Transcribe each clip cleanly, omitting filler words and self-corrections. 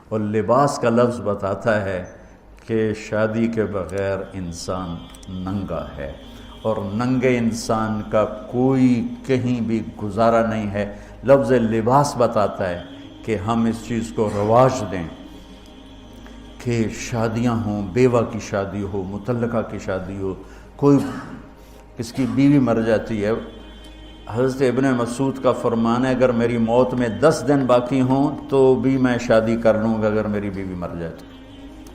اور لباس کا لفظ بتاتا ہے کہ شادی کے بغیر انسان ننگا ہے، اور ننگے انسان کا کوئی کہیں بھی گزارا نہیں ہے۔ لفظ لباس بتاتا ہے کہ ہم اس چیز کو رواج دیں کہ شادیاں ہوں، بیوہ کی شادی ہو، مطلقہ کی شادی ہو، کوئی کس کی بیوی مر جاتی ہے، حضرت ابن مسعود کا فرمان ہے اگر میری موت میں 10 دن باقی ہوں تو بھی میں شادی کر لوں گا اگر میری بیوی مر جائے تو۔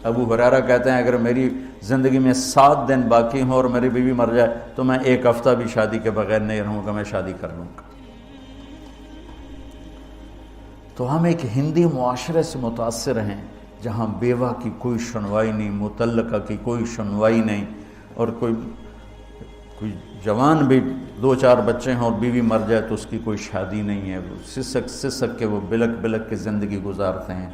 ابو ہریرہ کہتے ہیں اگر میری زندگی میں 7 دن باقی ہوں اور میری بیوی مر جائے تو میں 1 ہفتہ بھی شادی کے بغیر نہیں رہوں گا، میں شادی کر لوں گا۔ تو ہم ایک ہندی معاشرے سے متاثر ہیں جہاں بیوہ کی کوئی سنوائی نہیں، مطلقہ کی کوئی سنوائی نہیں، اور کوئی جوان بھی 2-4 بچے ہیں اور بیوی مر جائے تو اس کی کوئی شادی نہیں ہے، وہ سسک کے وہ بلک بلک کے زندگی گزارتے ہیں۔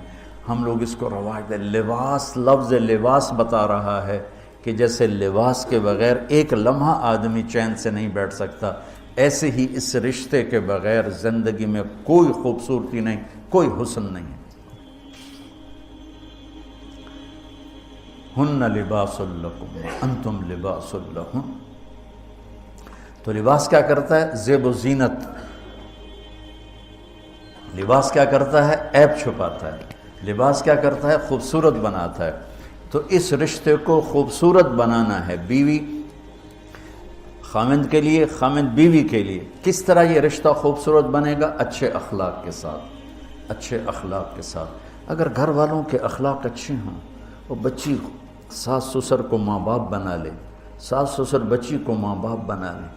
ہم لوگ اس کو رواج دیں۔ لباس، لفظ لباس بتا رہا ہے کہ جیسے لباس کے بغیر ایک لمحہ آدمی چین سے نہیں بیٹھ سکتا، ایسے ہی اس رشتے کے بغیر زندگی میں کوئی خوبصورتی نہیں، کوئی حسن نہیں ہے۔ ہن لباس لکم وانتم لباس لہن۔ تو لباس کیا کرتا ہے؟ زیب و زینت۔ لباس کیا کرتا ہے؟ عیب چھپاتا ہے۔ لباس کیا کرتا ہے؟ خوبصورت بناتا ہے۔ تو اس رشتے کو خوبصورت بنانا ہے، بیوی خاوند کے لیے، خاوند بیوی کے لیے۔ کس طرح یہ رشتہ خوبصورت بنے گا؟ اچھے اخلاق کے ساتھ، اچھے اخلاق کے ساتھ۔ اگر گھر والوں کے اخلاق اچھے ہوں، اور بچی ساس سسر کو ماں باپ بنا لے، ساس سسر بچی کو ماں باپ بنا لے،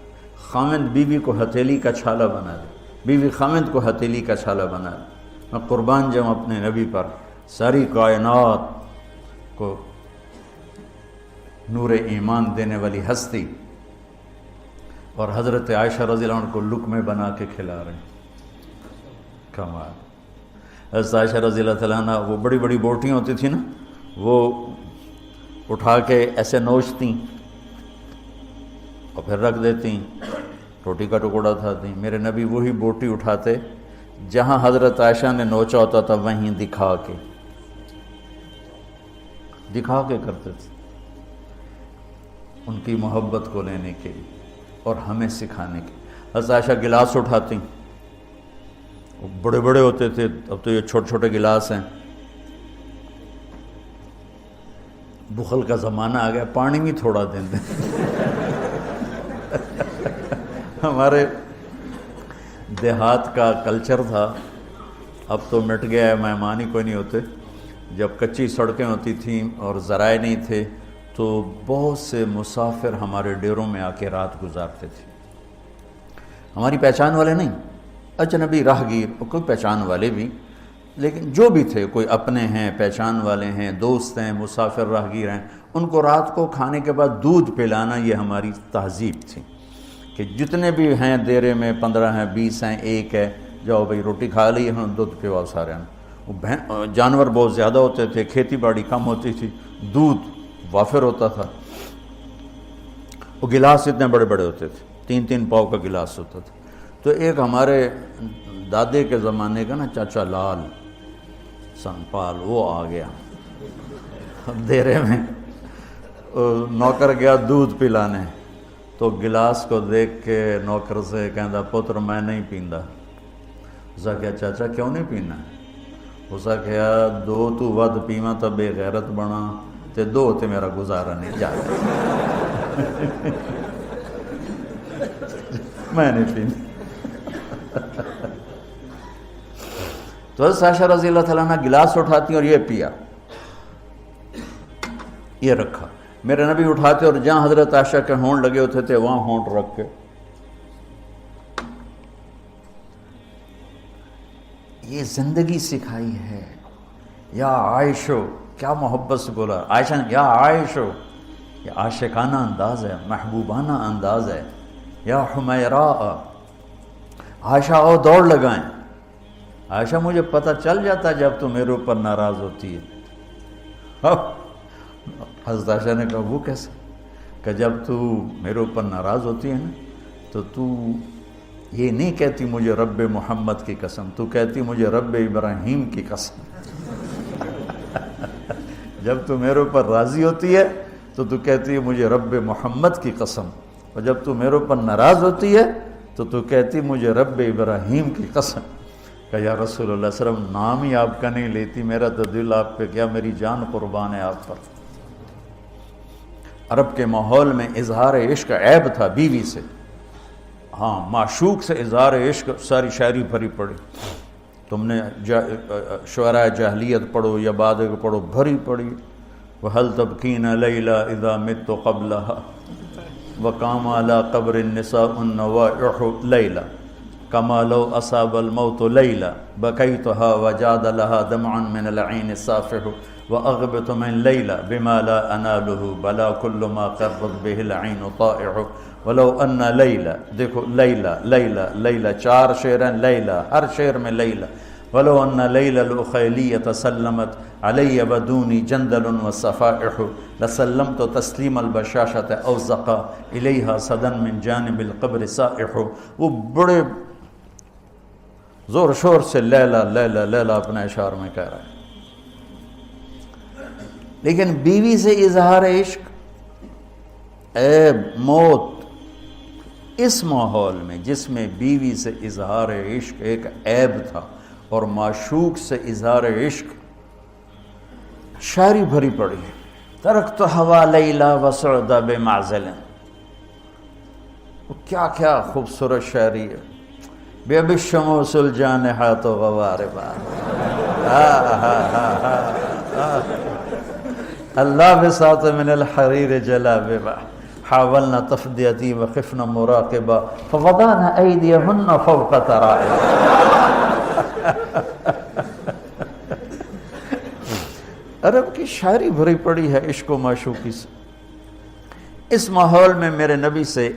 خاوند بیوی کو ہتھیلی کا چھالا بنا لے، بیوی خاوند کو ہتھیلی کا چھالا بنا لے۔ میں قربان جاؤں اپنے نبی پر، ساری کائنات کو نور ایمان دینے والی ہستی، اور حضرت عائشہ رضی اللہ عنہ کو لقمے بنا کے کھلا رہے ہیں۔ کمال۔ حضرت عائشہ رضی اللہ تعالیٰ عنہ، وہ بڑی بڑی بوٹیاں ہوتی تھیں نا، وہ اٹھا کے ایسے نوچتیں اور پھر رکھ دیتیں، روٹی کا ٹکڑا اٹھاتیں۔ میرے نبی وہی بوٹی اٹھاتے جہاں حضرت عائشہ نے نوچا ہوتا تھا، وہیں دکھا کے کرتے تھے، ان کی محبت کو لینے کے لیے اور ہمیں سکھانے کے۔ حضرت عائشہ گلاس اٹھاتی، وہ بڑے بڑے ہوتے تھے، اب تو یہ چھوٹے چھوٹے گلاس ہیں۔ بخل کا زمانہ آ گیا، پانی بھی تھوڑا دیں دیں۔ ہمارے دیہات کا کلچر تھا، اب تو مٹ گیا ہے، مہمان ہی کوئی نہیں ہوتے۔ جب کچی سڑکیں ہوتی تھیں اور ذرائع نہیں تھے تو بہت سے مسافر ہمارے ڈیروں میں آ کے رات گزارتے تھے، ہماری پہچان والے نہیں، اجنبی راہگیر، کوئی پہچان والے بھی، لیکن جو بھی تھے، کوئی اپنے ہیں، پہچان والے ہیں، دوست ہیں، مسافر راہگیر ہیں، ان کو رات کو کھانے کے بعد دودھ پلانا یہ ہماری تہذیب تھی کہ جتنے بھی ہیں دیرے میں، 15 ہیں، 20 ہیں، 1 ہے، جاؤ بھائی روٹی کھا لی ہے، دودھ پلاؤ سارے ہیں۔ جانور بہت زیادہ ہوتے تھے، کھیتی باڑی کم ہوتی تھی، دودھ وافر ہوتا تھا، وہ گلاس اتنے بڑے بڑے ہوتے تھے، 3-3 پاؤ کا گلاس ہوتا تھا۔ تو ایک ہمارے دادے کے زمانے کا نا چاچا لال سنپال، وہ آ گیا دیرے میں، نوکر گیا دودھ پلانے، تو گلاس کو دیکھ کے نوکر سے کہندا پتر میں نہیں پیندا۔ اسا کہا چاچا کیوں نہیں پینا؟ اسا کہا 2 تو ود پیواں تا بے غیرت بنا، تے 2 تے میرا گزارا نہیں جاتا۔ میں نہیں پیندا۔ تو حضرت عائشہ رضی اللہ تعالیٰ عنہ گلاس اٹھاتی اور یہ پیا، یہ رکھا۔ میرے نبی اٹھاتے اور جہاں حضرت عائشہ کے ہونٹ لگے ہوتے تھے وہاں ہونٹ رکھ کے یہ زندگی سکھائی ہے۔ یا عائشو، کیا محبت سے بولا عائشہ نے، یا عائشو، یہ عاشقانہ انداز ہے، محبوبانہ انداز ہے۔ یا حمیراء، عائشہ آؤ دوڑ لگائیں۔ عائشہ مجھے پتہ چل جاتا جب تو میرے اوپر ناراض ہوتی ہے۔ حضرت عائشہ نے کہا وہ کیسے؟ کہ جب تو میرے اوپر ناراض ہوتی ہے نا تو یہ نہیں کہتی مجھے رب محمد کی قسم، تو کہتی مجھے رب ابراہیم کی قسم۔ جب تو میرے اوپر راضی ہوتی ہے تو کہتی ہے مجھے رب محمد کی قسم، اور جب تو میرے اوپر ناراض ہوتی ہے تو کہتی مجھے رب ابراہیم کی قسم۔ کہ یا رسول اللہ صلی اللہ علیہ وسلم نام ہی آپ کا نہیں لیتی، میرا تو دل آپ پہ کیا، میری جان قربان ہے آپ پر۔ عرب کے ماحول میں اظہار عشق عیب تھا بیوی سے، ہاں معشوق سے اظہار عشق ساری شاعری بھری پڑی، تم نے شعراء جاہلیت پڑھو یا بعد کو پڑھو، بھری پڑی۔ وَهَلْ تَبْكِينَ لَيْلَا إِذَا مِتُّ قَبْلَهَا وَقَامَ عَلَىٰ قَبْرِ النِّسَاءُ النَّوَائِحُ لَيْلَا كَمَا لَوْ أَصَابَ الْمَوْتُ لَيْلَا بَكَيْتُهَا وَجَادَ لَهَا دَمْعًا مِنَ الْعَيْنِ الصَّافِحُ وَأَغْبِطُ مِنْ لَيْلَا بِمَا لَا أَنَالُهُ بَلَا كُلُّ مَا قَرَّتْ بِهِ الْعَيْنُ طَائِعُ وَلَوْ أَنَّ لَيْلَا، دیکھو لیلا لیلا لیلا، چار شعر ہیں لیلا، ہر شعر میں لیلا۔ وَلَوْ أَنَّ لَيْلَ الْأُخَيْلِيَّةَ سَلَّمَتْ عَلَيَّ وَدُونِي جَنْدَلٌ وَصَفَائِحُ لَسَلَّمْتُ تَسْلِيمَ الْبَشَاشَةِ أَوْ زَقَا إِلَيْهَا صَدًا مِنْ جَانِبِ الْقَبْرِ سَائِحُ۔ وہ بڑے زور شور سے لیلا لیلا لیلا اپنے اشعار میں کہہ رہا ہے، لیکن بیوی سے اظہار عشق عیب، موت، اس ماحول میں جس میں بیوی سے اظہار عشق ایک عیب تھا اور معشوق سے اظہار عشق شاعری بھری پڑی ہے۔ ترکت ہوا لیلا وسعد بمعزل، کیا کیا خوبصورت شاعری ہے۔ بے بالشموس الجانحات غواربا، اللہ بساط من الحریر جلاببا حاولنا تفدیتی وخفنا مراقبا فوضعنا ایدیہن فوق ترائب۔ عرب کی شاعری بھری پڑی ہے عشق و معشوقی سے۔ اس ماحول میں میرے نبی سے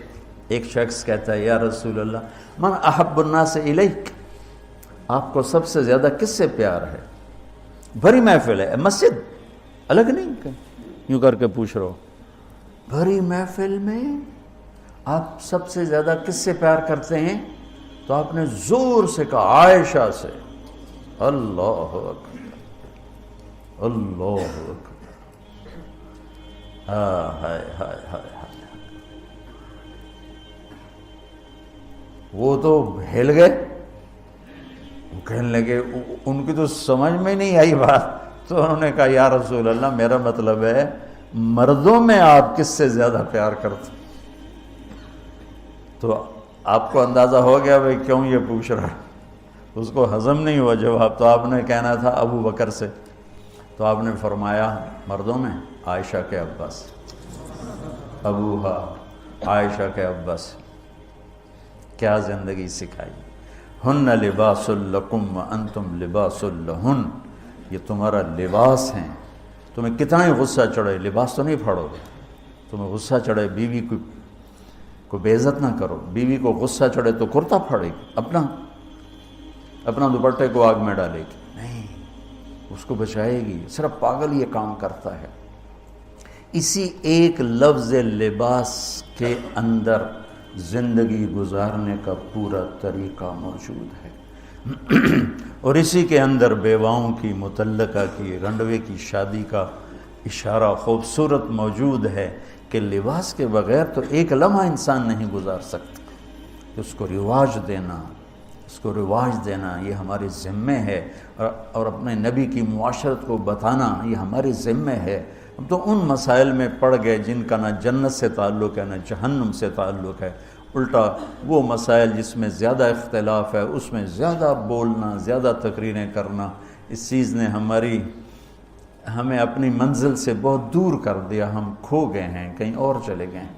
ایک شخص کہتا ہے یا رسول اللہ من احب الناس الیک، آپ کو سب سے زیادہ کس سے پیار ہے؟ بھری محفل ہے، مسجد الگ نہیں کہ یوں کر کے پوچھ رہا ہو، بھری محفل میں آپ سب سے زیادہ کس سے پیار کرتے ہیں؟ تو آپ نے زور سے کہا عائشہ سے۔ اللہ اکبر اللہ اکبر، ہائے ہائے ہائے ہائے، وہ تو ہل گئے، وہ کہنے لگے، ان کی تو سمجھ میں نہیں آئی بات، تو انہوں نے کہا یا رسول اللہ میرا مطلب ہے مردوں میں آپ کس سے زیادہ پیار کرتے؟ تو آپ کو اندازہ ہو گیا بھائی کیوں یہ پوچھ رہا، اس کو ہضم نہیں ہوا جواب، تو آپ نے کہنا تھا ابو بکر سے، تو آپ نے فرمایا مردوں میں عائشہ کے ابا سے، ابوہا عائشہ کے ابا سے۔ کیا زندگی سکھائی، ہن لباس لکم وانتم لباس لہن، یہ تمہارا لباس ہیں، تمہیں کتنا ہی غصہ چڑھے لباس تو نہیں پھاڑو گے، تمہیں غصہ چڑھے بیوی کو بے عزت نہ کرو، بیوی کو غصہ چڑھے تو کرتا پھاڑے گی، اپنا دوپٹے کو آگ میں ڈالے گی، نہیں، اس کو بچائے گی، صرف پاگل یہ کام کرتا ہے۔ اسی ایک لفظ لباس کے اندر زندگی گزارنے کا پورا طریقہ موجود ہے، اور اسی کے اندر بیواؤں کی، مطلقہ کی، رنڈوے کی شادی کا اشارہ خوبصورت موجود ہے کہ لباس کے بغیر تو ایک لمحہ انسان نہیں گزار سکتا، اس کو رواج دینا یہ ہمارے ذمے ہے، اور اپنے نبی کی معاشرت کو بتانا یہ ہمارے ذمے ہے۔ ہم تو ان مسائل میں پڑ گئے جن کا نہ جنت سے تعلق ہے نہ جہنم سے تعلق ہے، الٹا وہ مسائل جس میں زیادہ اختلاف ہے اس میں زیادہ بولنا، زیادہ تقریریں کرنا، اس چیز نے ہمیں اپنی منزل سے بہت دور کر دیا، ہم کھو گئے ہیں، کہیں اور چلے گئے ہیں۔